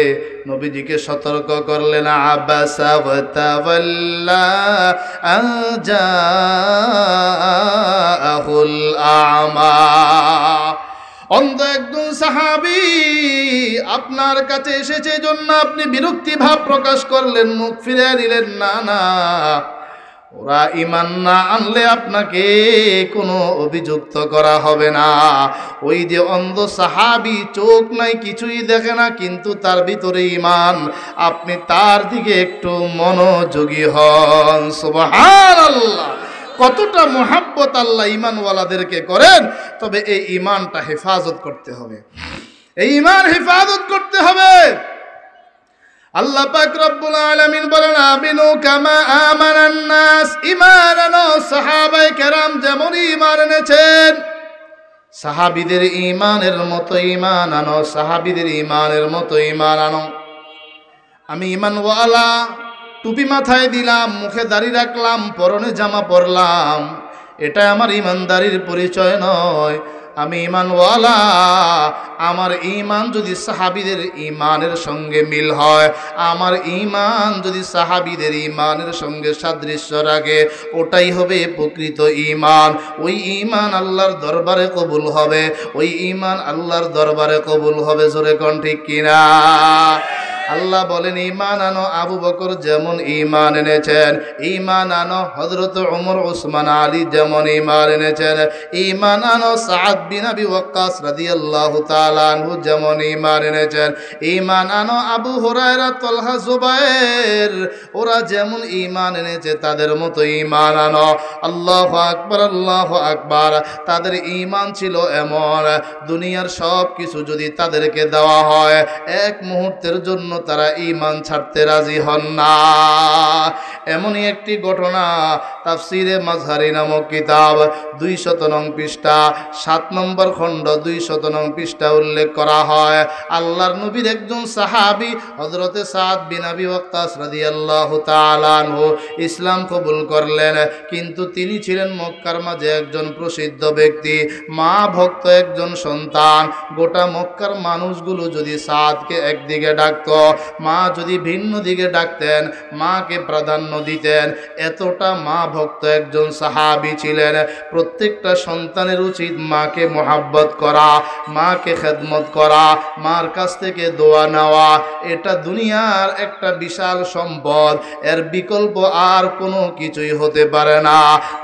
নবীজিকে সতর্ক করলেন, আবাসা ওয়া তাওয়াল্লা আন জাআহুল আ'মা। অন্ধ একজন সাহাবী আপনার কাছে এসেছে, জন্য আপনি বিরক্তি ভাব প্রকাশ করলেন, মুখ ফিরে নিলেন। না না, ওরা ঈমান না আনলে আপনাকে কোনো অভিযুক্ত করা হবে না। ওই যে অন্ধ সাহাবী, চোখ নাই, কিছুই দেখে না, কিন্তু তার ভিতরে ঈমান, আপনি তার দিকে একটু মনোযোগী হন। সুবহানাল্লাহ, কতটা মুহাব্বত আল্লাহ ঈমানওয়ালাদেরকে করেন। তবে এই ঈমানটা হেফাজত করতে হবে, এই ঈমান হেফাজত করতে হবে। আল্লাহ পাক রব্বুল আলামিন বলেন, আমিনু কামা আমানান নাস। ঈমান আনো, সাহাবায়ে কেরাম যেমন ঈমান এনেছেন, সাহাবীদের ঈমানের মতো ঈমান আনো, সাহাবীদের ঈমানের মতো ঈমান আনো। আমি ঈমানওয়ালা, টুপি মাথায় দিলাম, মুখে দাড়ি রাখলাম, পরনে জামা পরলাম, এটা আমার ঈমানদারির পরিচয় নয়। আমি ঈমানওয়ালা, আমার ঈমান যদি সাহাবীদের ঈমানের সঙ্গে মিল হয়, আমার ঈমান যদি সাহাবীদের ঈমানের সঙ্গে সাদৃশ্য রাখে, ওটাই হবে প্রকৃত ঈমান। ওই ঈমান আল্লাহর দরবারে কবুল হবে, ওই ঈমান আল্লাহর দরবারে কবুল হবে। জোরে কোন ঠিক কিনা? আল্লাহ বলেন, ঈমান আনো। আবু বকর যেমন ঈমান এনেছেন, ঈমান আনো। হযরত ওমর, ওসমান, আলী যেমন ঈমান এনেছেন, ঈমান আনো। সাদ বিন আবি ওয়াক্কাস রাদিয়াল্লাহু তাআলা আনহু যেমন ঈমান এনেছেন, ঈমান আনো। আবু হুরায়রা, তালহা, জুবায়ের, ওরা যেমন ঈমান এনেছে তাদের মতো ঈমান আনো। আল্লাহু আকবার, আল্লাহু আকবার। তাদের ঈমান ছিল এমন, দুনিয়ার সব কিছু যদি তাদেরকে দেওয়া হয়, এক মুহূর্তের জন্য তারা ঈমান ছাড়তে রাজি হন না। এমনই একটি ঘটনা তাফসিরে মাযহারি নামক কিতাব 200 নং পৃষ্ঠা 7 নম্বর খণ্ড 200 নং পৃষ্ঠা উল্লেখ করা হয়। আল্লাহর নবীর একজন সাহাবী হযরতে সাদ বিন আবি ওয়াক্কাস রাদিয়াল্লাহু তাআলা আনহু ইসলাম কবুল করলেন, কিন্তু তিনি ছিলেন মক্কার মাঝে একজন প্রসিদ্ধ ব্যক্তি, মা ভক্ত একজন সন্তান। গোটা মক্কার মানুষগুলো যদি সাদকে একদিকে ডাকত, মা যদি ভিন্ন দিকে ডাকতেন, মাকে প্রাধান্য দিতেন। এতটা মা ভক্ত একজন সাহাবী ছিলেন। প্রত্যেকটা সন্তানের উচিত মাকে মোহাব্বত করা, মাকে খেদমত করা, মার কাছ থেকে দোয়া নেওয়া। এটা দুনিয়ার একটা বিশাল সম্পদ, এর বিকল্প আর কোনো কিছুই হতে পারে না।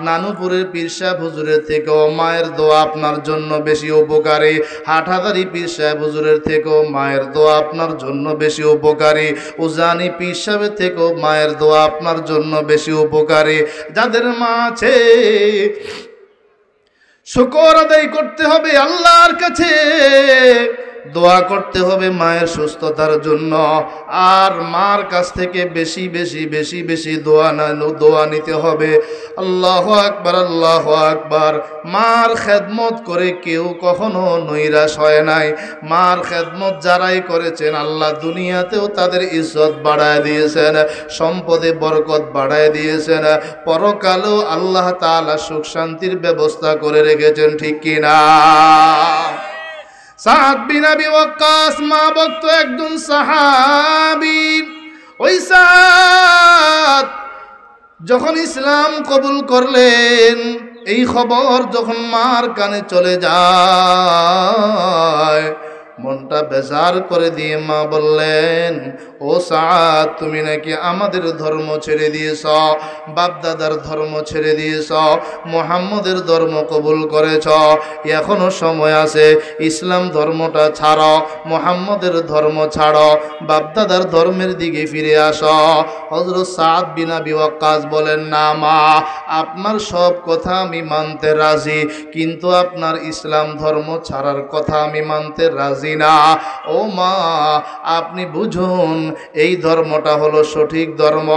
নানুপুরের পীর সাহেব হুজুরের থেকেও মায়ের দোয়া আপনার জন্য বেশি উপকারী, হাটহাজারী পীর সাহেব হুজুরের থেকেও মায়ের দোয়া আপনার জন্য বেশি উপকারী, উজানি পীর সাহেবের থেকেও মায়ের দোয়া আপনার জন্য বেশি উপকারী। যাদের মা আছে, শুকর আদায় করতে হবে আল্লাহর কাছে, দোয়া করতে হবে মায়ের সুস্থতার জন্য। আর মার কাছ থেকে বেশি বেশি বেশি বেশি দোয়া নিতে হবে। আল্লাহু আকবার, আল্লাহু আকবার। মার খেদমত করে কেউ কখনো নৈরাশ হয় নাই। মার খেদমত যারাই করেছেন, আল্লাহ দুনিয়াতেও তাদের ইজ্জত বাড়ায় দিয়েছেন, সম্পদে বরকত বাড়ায় দিয়েছেন, পরকালেও আল্লাহ তাআলা সুখ শান্তির ব্যবস্থা করে রেখেছেন। ঠিক কিনা? সাদ বিন আবি ওয়াক্কাস মা ভক্ত একজন সাহাবী। ওই সাদ যখন ইসলাম কবুল করলেন, এই খবর যখন মার কানে চলে যায়, মনটা বেজার করে দিয়ে মা বললেন, ও ও সাদ, তুমি নাকি আমাদের ধর্ম ছেড়ে দিয়েছ, বাপদাদার ধর্ম ছেড়ে দিয়েছ, মুহাম্মদের ধর্ম কবুল করেছ। এখনো সময় আছে, ইসলাম ধর্মটা ছাড়ো, মুহাম্মদের ধর্ম ছাড়ো, বাপদাদার ধর্মের দিকে ফিরে আসো। হযরত সাদ বিন আবি ওয়াক্কাস বলেন, না মা, আপনার সব কথা আমি মানতে রাজি, কিন্তু আপনার ইসলাম ধর্ম ছাড়ার কথা আমি মানতে রাজি না। ও মা, আপনি বুঝুন, এই ধর্মটা হলো সঠিক ধর্ম।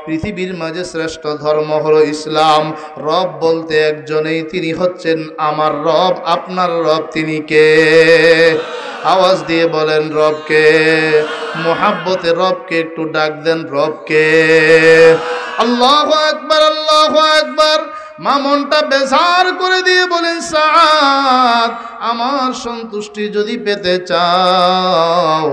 পৃথিবীর মাঝে শ্রেষ্ঠ ধর্ম হলো ইসলাম। রব বলতে একজনেই, তিনি হচ্ছেন আমার রব। আপনার রব তিনি কে? আওয়াজ দিয়ে বলেন, রবকে। মোহাব্বতে রবকে একটু ডাক দেন, রবকে। আল্লাহু আকবার, আল্লাহু আকবার। মা মনটা বেজার করে দিয়ে বলেন, সাদ, আমার সন্তুষ্টি যদি পেতে চাও,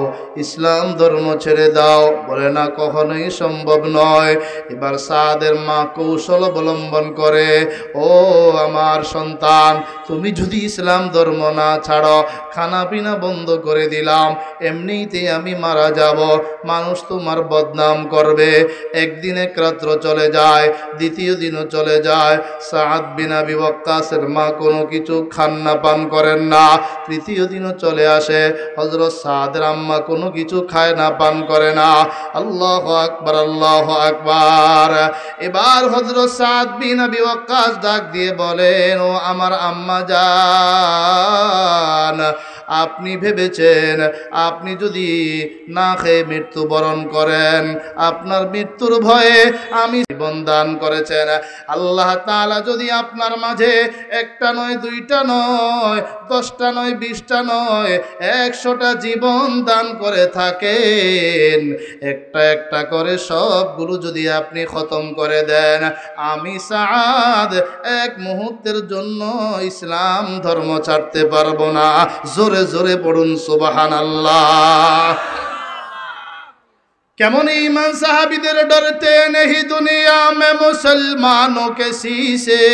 ইসলাম ধর্ম ছেড়ে দাও। বলে, না, কখনোই সম্ভব নয়। এবার সাদের মা কৌশল অবলম্বন করে, ও আমার সন্তান, তুমি যদি ইসলাম ধর্ম না ছাড়ো, খানা পিনা বন্ধ করে দিলাম, এমনিতে আমি মারা যাব, মানুষ তোমার বদনাম করবে। একদিন এক রাত্র চলে যায়, দ্বিতীয় দিনও চলে যায়। সাদ বিন আবি ওয়াক্কাসের মা কোনো কিছু খান না, পান করেন না। তৃতীয় দিনও চলে আসে, হযরত সাদের আম্মা কোনো কিছু খায় না, পান করে না। আল্লাহু আকবার, আল্লাহু আকবার। এবার হযরত সাদ বিন আবি ওয়াক্কাস ডাক দিয়ে বলেন, ও আমার আম্মা জান, আপনি ভেবেছেন আপনি যদি না খেয়ে মৃত্যুবরণ করেন, আপনার মৃত্যুর ভয়ে আমি জীবন দান করেছেন। আল্লাহ তাআলা যদি আপনার মাঝে একটা নয়, দুইটা নয়, 10টা নয়, 20টা নয়, 100টা জীবন দান করে থাকেন, একটা একটা করে সবগুলো যদি আপনি খতম করে দেন, আমি সাদ এক মুহূর্তের জন্য ইসলাম ধর্ম ছাড়তে পারবো না। জোরে জোরে পড়ুন সুবহানাল্লাহ। কেমন ईमान साहबीদের डरते नहीं दुनिया में मुसलमानों के शीशे,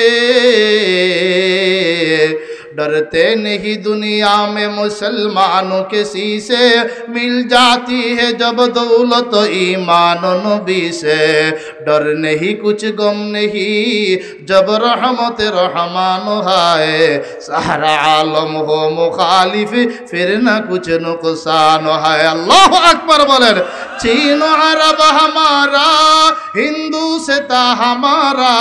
डरते नहीं दुनिया में मुसलमानों के शीशे, मिल जाती है जब दौलत ईमान नबी से, डर नहीं कुछ गम नहीं जब रहमत रहमान है, सारा आलम हो मुखालिफ फिर न कुछ नुकसान है। अल्लाह अकबर बोलें। चीन अरब हमारा, हिंदू से ता हमारा,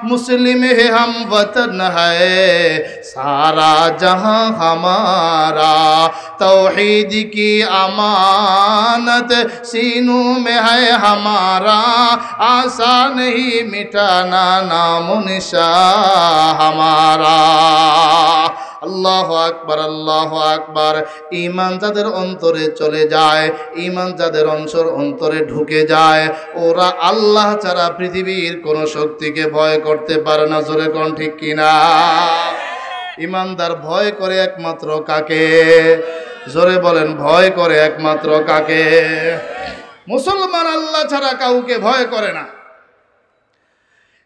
मुस्लिम है हम वतन है, सारा जहां हमारा, तौहीद की अमानत सीनों में है हमारा, आसान नहीं मिटाना नाम निशान हमारा। আল্লাহু আকবার, আল্লাহু আকবার। ঈমান যাদের অন্তরে চলে যায়, ঈমান যাদের অন্তরে ঢুকে যায়, ওরা আল্লাহ ছাড়া পৃথিবীর কোন শক্তিকে ভয় করতে পারে না। জোরে কোন ঠিক কিনা? ঈমানদার ভয় করে একমাত্র কাকে? জোরে বলেন, ভয় করে একমাত্র কাকে? মুসলমান আল্লাহ ছাড়া কাউকে ভয় করে না।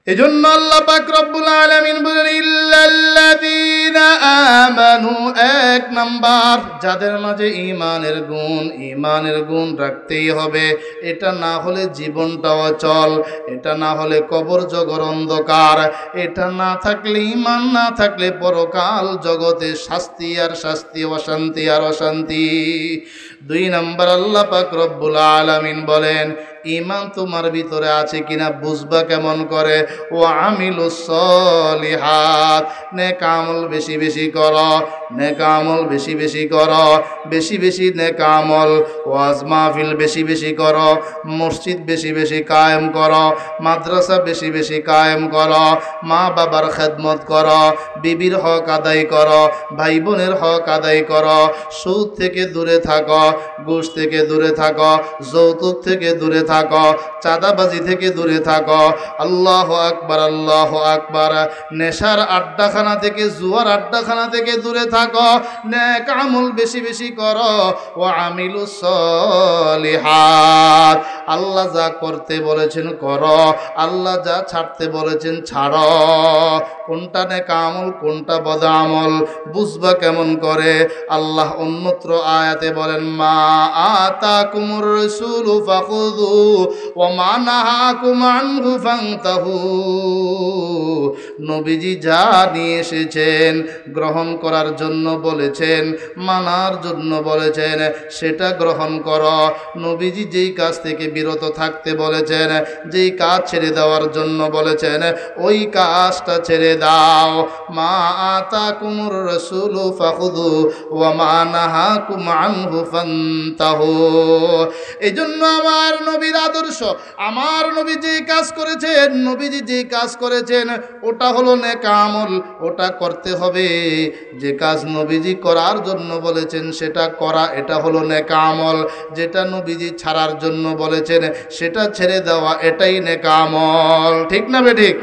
এজন্য আল্লাহ পাক রব্বুল আলামিন বলেন, ইল্লাল্লাযীনা আমানু, এক নাম্বার যাদের মাঝে ঈমানের গুণ রাখতেই হবে। এটা না হলে জীবনটা অচল, এটা না হলে কবর জগর অন্ধকার, এটা না থাকলে, ঈমান না থাকলে পরকাল জগতে শাস্তি আর শাস্তি, অশান্তি আর অশান্তি। 2 নাম্বার আল্লাহ পাক রব্বুল আলামিন বলেন, ঈমান তোমার ভিতরে আছে কিনা বুঝবা কেমন করে? ও আমিলুস সলিহাত, নেক আমল বেশি বেশি করো, নেক আমল বেশি বেশি করো, বেশি বেশি নেক আমল। ওয়াজ মাহফিল বেশি বেশি করো, মসজিদ বেশি বেশি কায়েম করো, মাদ্রাসা বেশি বেশি কায়েম করো, মা বাবার খেদমত করো, বিবির হক আদায় করো, ভাই বোনের হক আদায় করো, সুদ থেকে দূরে থাকো, ঘুষ থেকে দূরে থাকো, যৌতুক থেকে দূরে থাকো, চাঁদাবাজি থেকে দূরে থাকো। আল্লাহু আকবার, আল্লাহু আকবার। নেশার আড্ডাখানা থেকে, জুয়ার আড্ডাখানা থেকে দূরে থাকো। থাকো, নেক আমল বেশি বেশি করো। ওয়া আমিলুস সলিহাত, আল্লাহ যা করতে বলেছেন করো, আল্লাহ যা ছাড়তে বলেছেন ছাড়ো। কোনটা নেক আমল কোনটা বদ আমল বুঝবা কেমন করে? আল্লাহ অন্যত্র আয়াতে বলেন, মা আতাকুমুর রাসূলু ফাখুযু ওয়া মা নাহাকুম আনহু ফান্তাহু। নবীজি যা নিয়ে এসেছেন গ্রহণ করার জন্য বলেছেন, মানার জন্য বলেছেন, সেটা গ্রহণ করো। নবীজি যেই কাজ থেকে বিরত থাকতে বলেছেন, যেই কাজ ছেড়ে দেওয়ার জন্য বলেছেন, ওই কাজটা ছেড়ে দাও। মা আতাকুমুর রাসূলু ফাখুযু ওয়া মা নাহাকুম আনহু ফান্তাহু। এইজন্য আমার নবীর আদর্শ, আমার নবী যে কাজ করেছেন, নবীজি যে কাজ করেছেন ওটা হলো নেক আমল, ওটা করতে হবে। যে কাজ নবীজি করার জন্য বলেছেন সেটা করা, এটা হলো নেক আমল। যেটা নবীজি ছাড়ার জন্য বলেছেন সেটা ছেড়ে দেওয়া, এটাই নেক আমল। ঠিক না বে ঠিক?